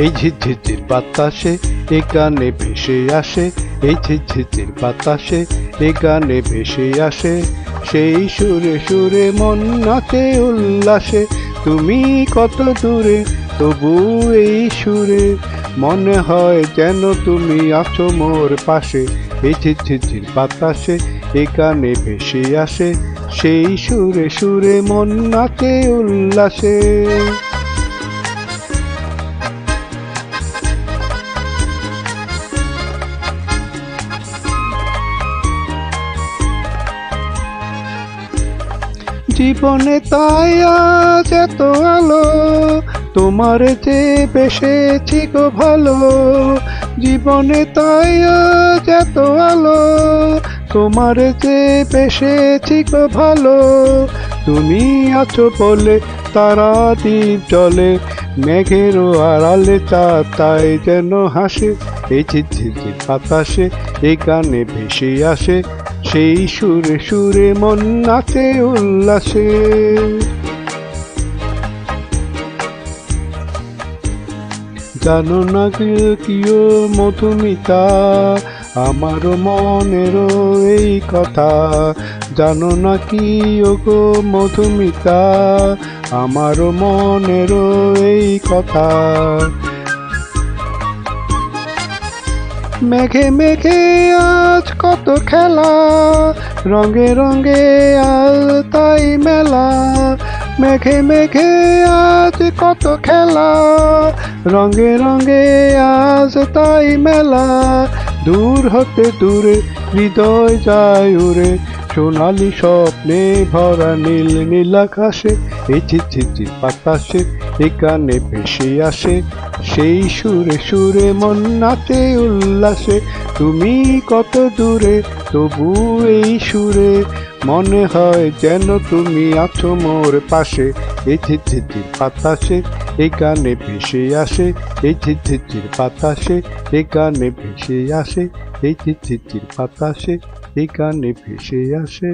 এই ঝিরঝির বাতাসে এ গানে ভেসে আসে, এই ঝিরঝির বাতাসে এ গানে ভেসে আসে, সেই সুরে সুরে মন নাচে উল্লাসে। তুমি কত দূরে তবু এই সুরে, মনে হয় যেন তুমি আছো মোর পাশে। এই ঝিরঝির বাতাসে এ গানে ভেসে আসে, সেই সুরে সুরে মন নাচে উল্লাসে। জীবনে তাই আজ এত আলো, তোমার যে বেসেছি গো ভালো। জীবনে তাই আজ এত আলো, তোমার যে বেসেছি গো ভালো। তুমি আছো বলে তারা দ্বীপ জলে, মেঘেরও আড়ালে চাঁদ তাই যেন হাসে। এই ঝিরঝির বাতাসে এই গানে ভেসে আসে, সেই সুরে সুরে মন নাচে উল্লাসে। জানো না কিও মধুমিতা, আমার মনেরও এই কথা। জানো না কি গো মধুমিতা, আমার মনেরও এই কথা। মেঘে মেঘে আজ কত খেলা, রঙে রঙে আজ তাই মেলা। মেঘে মেঘে আজ কত খেলা, রঙে রঙে আজ তাই মেলা। দূর হতে দূরে হৃদয় যায় উড়ে, সোনালি স্বপ্নে ভরা নীল নীল আকাশে। এই ঝিরঝির বাতাসে এ গানে ভেসে আসে, সেই সুরে সুরে মন নাচে উল্লাসে। তুমি কত দূরে তবু এই সুরে, মনে হয় যেন তুমি আছো মোর পাশে। এই ঝিরঝির বাতাসে এই গানে ভেসে আসে, এই ঝিরঝির বাতাসে এই গানে ভেসে আসে, এই ঝিরঝির বাতাসে এই গানে ভেসে আসে।